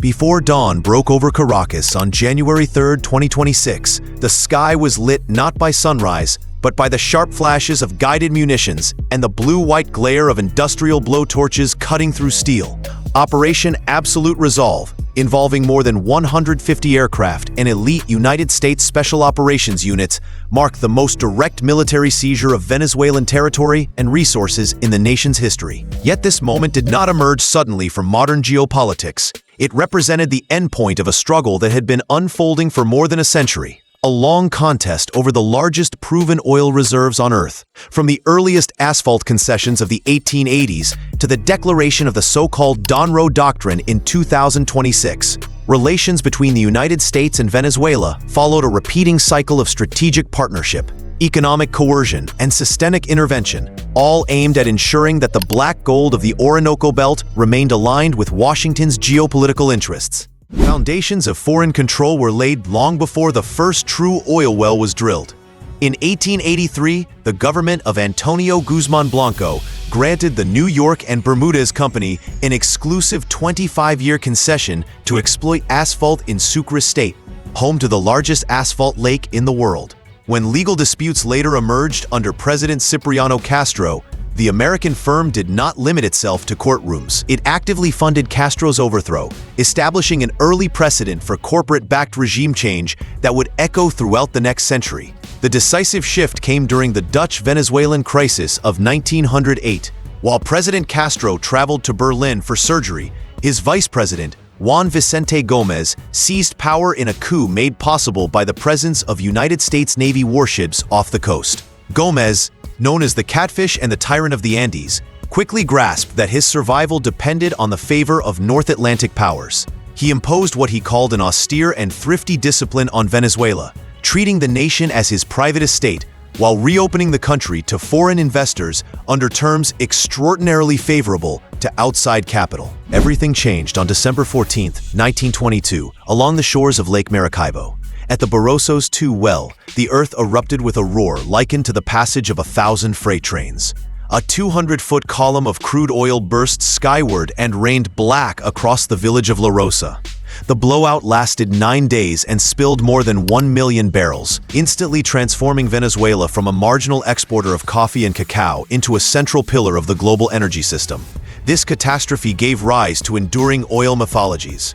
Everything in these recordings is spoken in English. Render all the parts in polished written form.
Before dawn broke over Caracas on January 3, 2026, the sky was lit not by sunrise, but by the sharp flashes of guided munitions and the blue-white glare of industrial blowtorches cutting through steel. Operation Absolute Resolve, involving more than 150 aircraft and elite United States Special Operations units, marked the most direct military seizure of Venezuelan territory and resources in the nation's history. Yet this moment did not emerge suddenly from modern geopolitics. It represented the endpoint of a struggle that had been unfolding for more than a century. A long contest over the largest proven oil reserves on Earth, from the earliest asphalt concessions of the 1880s to the declaration of the so-called Donroe Doctrine in 2026. Relations between the United States and Venezuela followed a repeating cycle of strategic partnership, economic coercion, and systemic intervention, all aimed at ensuring that the black gold of the Orinoco Belt remained aligned with Washington's geopolitical interests. Foundations of foreign control were laid long before the first true oil well was drilled. In 1883, the government of Antonio Guzman Blanco granted the New York and Bermudez Company an exclusive 25-year concession to exploit asphalt in Sucre State, home to the largest asphalt lake in the world. When legal disputes later emerged under President Cipriano Castro, the American firm did not limit itself to courtrooms. It actively funded Castro's overthrow, establishing an early precedent for corporate-backed regime change that would echo throughout the next century. The decisive shift came during the Dutch-Venezuelan crisis of 1908. While President Castro traveled to Berlin for surgery, his vice president, Juan Vicente Gómez, seized power in a coup made possible by the presence of United States Navy warships off the coast. Gómez, known as the Catfish and the Tyrant of the Andes, quickly grasped that his survival depended on the favor of North Atlantic powers. He imposed what he called an austere and thrifty discipline on Venezuela, treating the nation as his private estate, while reopening the country to foreign investors under terms extraordinarily favorable to outside capital. Everything changed on December 14, 1922, along the shores of Lake Maracaibo. At the Barrosos Two well, the earth erupted with a roar likened to the passage of 1,000 freight trains. A 200-foot column of crude oil burst skyward and rained black across the village of La Rosa. The blowout lasted 9 days and spilled more than 1 million barrels, instantly transforming Venezuela from a marginal exporter of coffee and cacao into a central pillar of the global energy system. This catastrophe gave rise to enduring oil mythologies.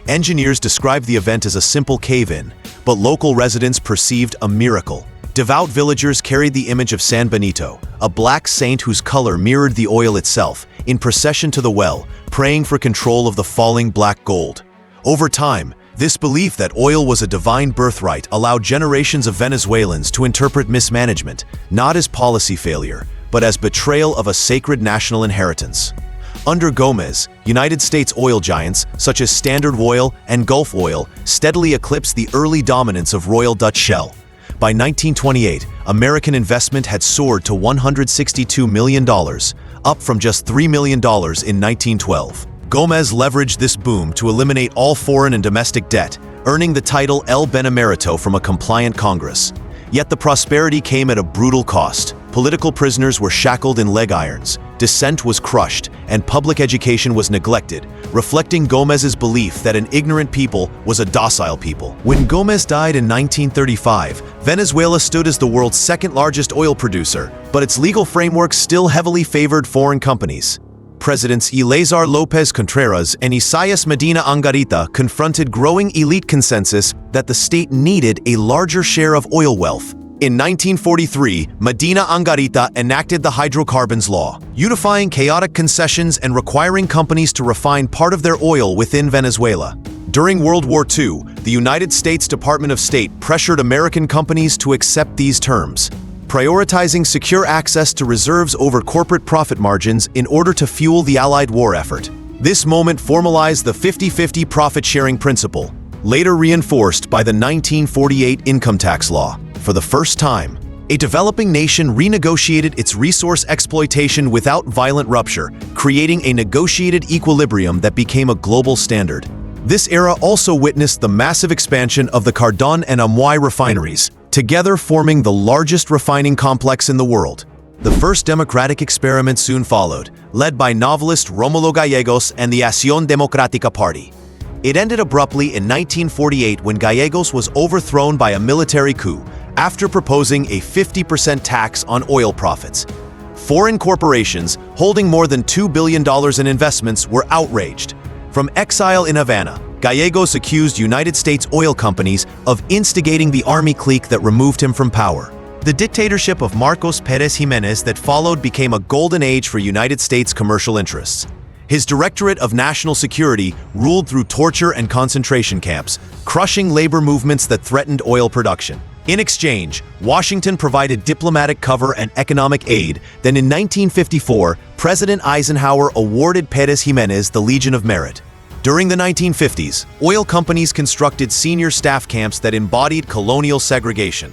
Engineers described the event as a simple cave-in, but local residents perceived a miracle. Devout villagers carried the image of San Benito, a black saint whose color mirrored the oil itself, in procession to the well, praying for control of the falling black gold. Over time, this belief that oil was a divine birthright allowed generations of Venezuelans to interpret mismanagement not as policy failure, but as betrayal of a sacred national inheritance. Under Gómez, United States oil giants such as Standard Oil and Gulf Oil steadily eclipsed the early dominance of Royal Dutch Shell. By 1928, American investment had soared to $162 million, up from just $3 million in 1912. Gómez leveraged this boom to eliminate all foreign and domestic debt, earning the title El Benemerito from a compliant Congress. Yet the prosperity came at a brutal cost. Political prisoners were shackled in leg irons, dissent was crushed, and public education was neglected, reflecting Gómez's belief that an ignorant people was a docile people. When Gómez died in 1935, Venezuela stood as the world's second-largest oil producer, but its legal framework still heavily favored foreign companies. Presidents Eleazar López Contreras and Isaías Medina Angarita confronted growing elite consensus that the state needed a larger share of oil wealth. In 1943, Medina Angarita enacted the hydrocarbons law, unifying chaotic concessions and requiring companies to refine part of their oil within Venezuela. During World War II, the United States Department of State pressured American companies to accept these terms, prioritizing secure access to reserves over corporate profit margins in order to fuel the Allied war effort. This moment formalized the 50-50 profit-sharing principle, later reinforced by the 1948 income tax law. For the first time, a developing nation renegotiated its resource exploitation without violent rupture, creating a negotiated equilibrium that became a global standard. This era also witnessed the massive expansion of the Cardón and Amuay refineries, together forming the largest refining complex in the world. The first democratic experiment soon followed, led by novelist Rómulo Gallegos and the Acción Democrática Party. It ended abruptly in 1948 when Gallegos was overthrown by a military coup after proposing a 50% tax on oil profits. Foreign corporations holding more than $2 billion in investments were outraged. From exile in Havana, Gallegos accused United States oil companies of instigating the army clique that removed him from power. The dictatorship of Marcos Pérez Jiménez that followed became a golden age for United States commercial interests. His Directorate of National Security ruled through torture and concentration camps, crushing labor movements that threatened oil production. In exchange, Washington provided diplomatic cover and economic aid. Then in 1954, President Eisenhower awarded Pérez Jiménez the Legion of Merit. During the 1950s, oil companies constructed senior staff camps that embodied colonial segregation.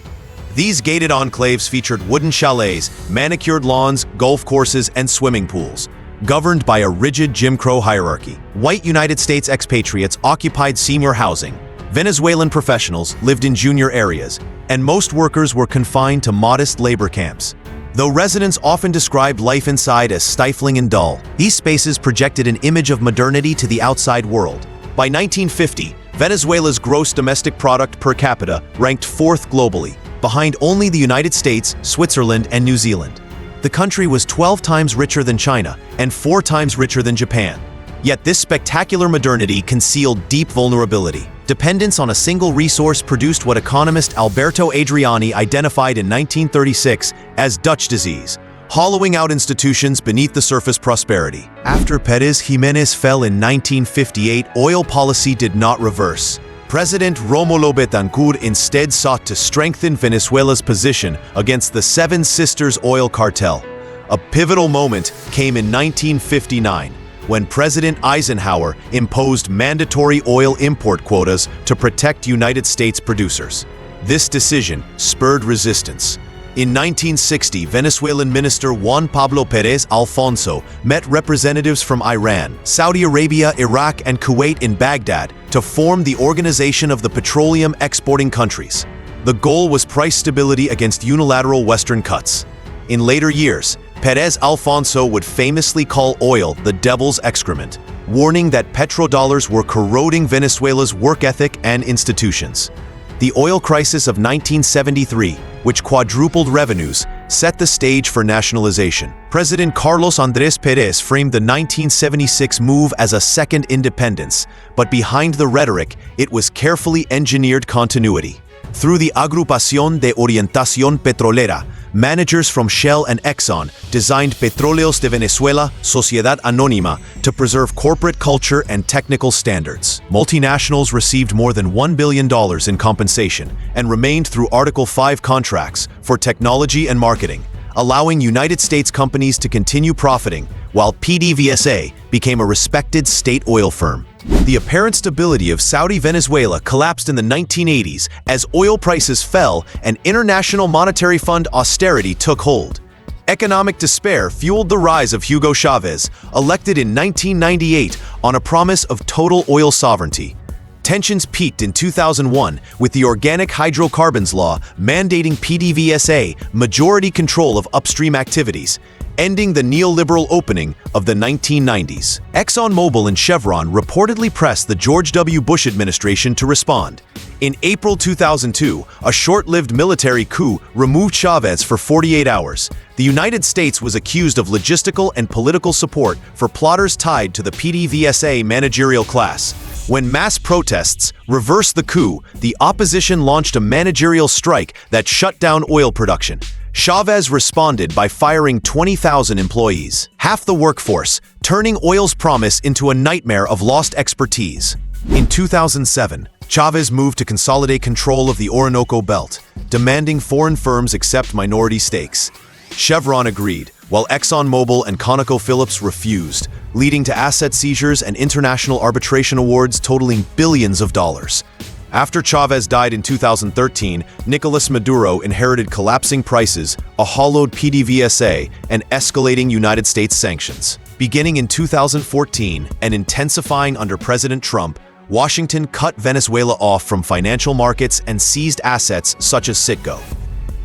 These gated enclaves featured wooden chalets, manicured lawns, golf courses, and swimming pools. Governed by a rigid Jim Crow hierarchy, white United States expatriates occupied senior housing, Venezuelan professionals lived in junior areas, and most workers were confined to modest labor camps. Though residents often described life inside as stifling and dull, these spaces projected an image of modernity to the outside world. By 1950, Venezuela's gross domestic product per capita ranked 4th globally, behind only the United States, Switzerland, and New Zealand. The country was 12 times richer than China and 4 times richer than Japan. Yet this spectacular modernity concealed deep vulnerability. Dependence on a single resource produced what economist Alberto Adriani identified in 1936 as Dutch disease, hollowing out institutions beneath the surface prosperity. After Pérez Jiménez fell in 1958, oil policy did not reverse. President Rómulo Betancourt instead sought to strengthen Venezuela's position against the Seven Sisters oil cartel. A pivotal moment came in 1959, when President Eisenhower imposed mandatory oil import quotas to protect United States producers. This decision spurred resistance. In 1960, Venezuelan Minister Juan Pablo Pérez Alfonso met representatives from Iran, Saudi Arabia, Iraq, and Kuwait in Baghdad to form the Organization of the Petroleum Exporting Countries. The goal was price stability against unilateral Western cuts. In later years, Pérez Alfonso would famously call oil the devil's excrement, warning that petrodollars were corroding Venezuela's work ethic and institutions. The oil crisis of 1973, which quadrupled revenues, set the stage for nationalization. President Carlos Andrés Pérez framed the 1976 move as a second independence, but behind the rhetoric, it was carefully engineered continuity. Through the Agrupación de Orientación Petrolera, managers from Shell and Exxon designed Petróleos de Venezuela, Sociedad Anónima, to preserve corporate culture and technical standards. Multinationals received more than $1 billion in compensation and remained through Article 5 contracts for technology and marketing, allowing United States companies to continue profiting, while PDVSA became a respected state oil firm. The apparent stability of Saudi Venezuela collapsed in the 1980s as oil prices fell and International Monetary Fund austerity took hold. Economic despair fueled the rise of Hugo Chavez, elected in 1998 on a promise of total oil sovereignty. Tensions peaked in 2001 with the Organic Hydrocarbons Law mandating PDVSA majority control of upstream activities, ending the neoliberal opening of the 1990s. ExxonMobil and Chevron reportedly pressed the George W. Bush administration to respond. In April 2002, a short-lived military coup removed Chavez for 48 hours. The United States was accused of logistical and political support for plotters tied to the PDVSA managerial class. When mass protests reversed the coup, the opposition launched a managerial strike that shut down oil production. Chavez responded by firing 20,000 employees, half the workforce, turning oil's promise into a nightmare of lost expertise. In 2007, Chavez moved to consolidate control of the Orinoco Belt, demanding foreign firms accept minority stakes. Chevron agreed, while ExxonMobil and ConocoPhillips refused, leading to asset seizures and international arbitration awards totaling billions of dollars. After Chavez died in 2013, Nicolas Maduro inherited collapsing prices, a hollowed PDVSA, and escalating United States sanctions. Beginning in 2014 and intensifying under President Trump, Washington cut Venezuela off from financial markets and seized assets such as Citgo.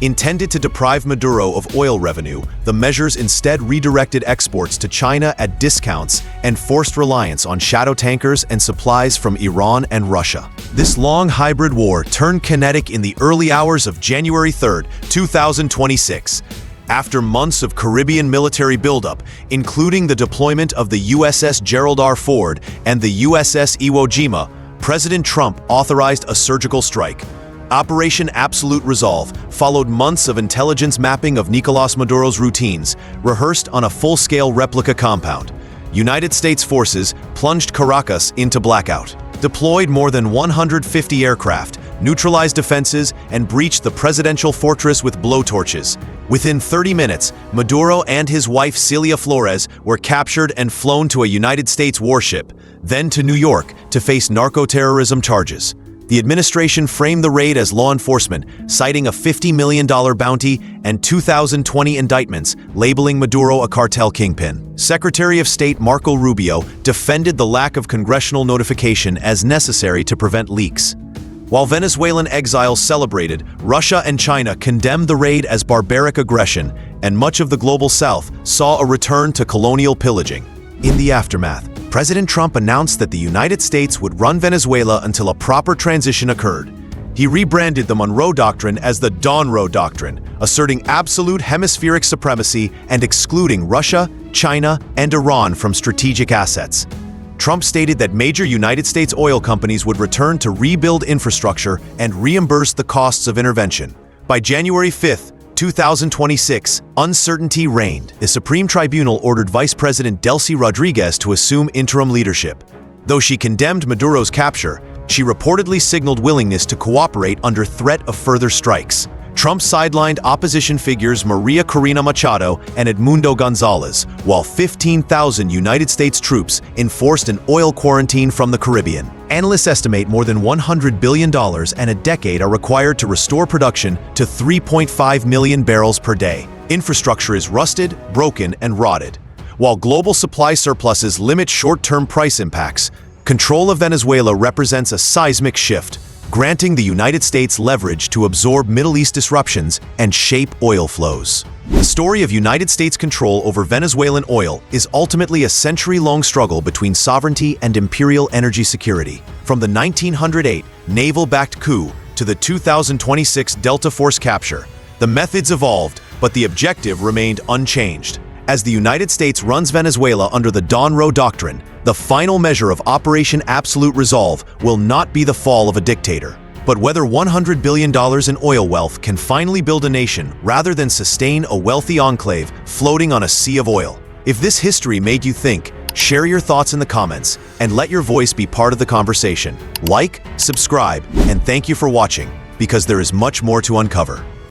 Intended to deprive Maduro of oil revenue, the measures instead redirected exports to China at discounts and forced reliance on shadow tankers and supplies from Iran and Russia. This long hybrid war turned kinetic in the early hours of January 3, 2026. After months of Caribbean military buildup, including the deployment of the USS Gerald R. Ford and the USS Iwo Jima, President Trump authorized a surgical strike. Operation Absolute Resolve followed months of intelligence mapping of Nicolas Maduro's routines, rehearsed on a full-scale replica compound. United States forces plunged Caracas into blackout, deployed more than 150 aircraft, neutralized defenses, and breached the presidential fortress with blowtorches. Within 30 minutes, Maduro and his wife Celia Flores were captured and flown to a United States warship, then to New York to face narco-terrorism charges. The administration framed the raid as law enforcement, citing a $50 million bounty and 2020 indictments, labeling Maduro a cartel kingpin. Secretary of State Marco Rubio defended the lack of congressional notification as necessary to prevent leaks. While Venezuelan exiles celebrated, Russia and China condemned the raid as barbaric aggression, and much of the global South saw a return to colonial pillaging. In the aftermath, President Trump announced that the United States would run Venezuela until a proper transition occurred. He rebranded the Donroe Doctrine as the Donroe Doctrine, asserting absolute hemispheric supremacy and excluding Russia, China, and Iran from strategic assets. Trump stated that major United States oil companies would return to rebuild infrastructure and reimburse the costs of intervention. By January 5, 2026, uncertainty reigned. The Supreme Tribunal ordered Vice President Delcy Rodriguez to assume interim leadership. Though she condemned Maduro's capture, she reportedly signaled willingness to cooperate under threat of further strikes. Trump sidelined opposition figures Maria Corina Machado and Edmundo Gonzalez, while 15,000 United States troops enforced an oil quarantine from the Caribbean. Analysts estimate more than $100 billion and a decade are required to restore production to 3.5 million barrels per day. Infrastructure is rusted, broken, and rotted. While global supply surpluses limit short-term price impacts, control of Venezuela represents a seismic shift, granting the United States leverage to absorb Middle East disruptions and shape oil flows. The story of United States control over Venezuelan oil is ultimately a century-long struggle between sovereignty and imperial energy security. From the 1908 naval-backed coup to the 2026 Delta Force capture, the methods evolved, but the objective remained unchanged. As the United States runs Venezuela under the Donroe Doctrine, the final measure of Operation Absolute Resolve will not be the fall of a dictator, but whether $100 billion in oil wealth can finally build a nation rather than sustain a wealthy enclave floating on a sea of oil. If this history made you think, share your thoughts in the comments and let your voice be part of the conversation. Like, subscribe, and thank you for watching, because there is much more to uncover.